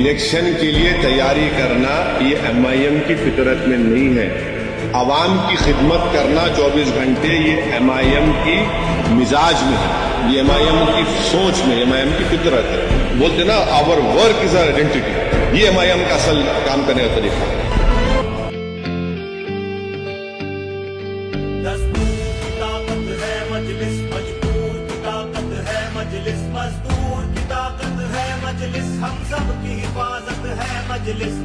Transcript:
Election के लिए तैयारी करना ये एमआईएम की फितरत में नहीं है। आवाम की खिदमत करना 24 घंटे ये एमआईएम की मिजाज में है, ये एमआईएम की सोच में, एमआईएम की फितरत है। बोलते ना our work is our identity, ये एमआईएम का असल काम करने का तरीका है। मजदूर की ताकत है मजलिस, हम सब की हिफाजत है मजलिस।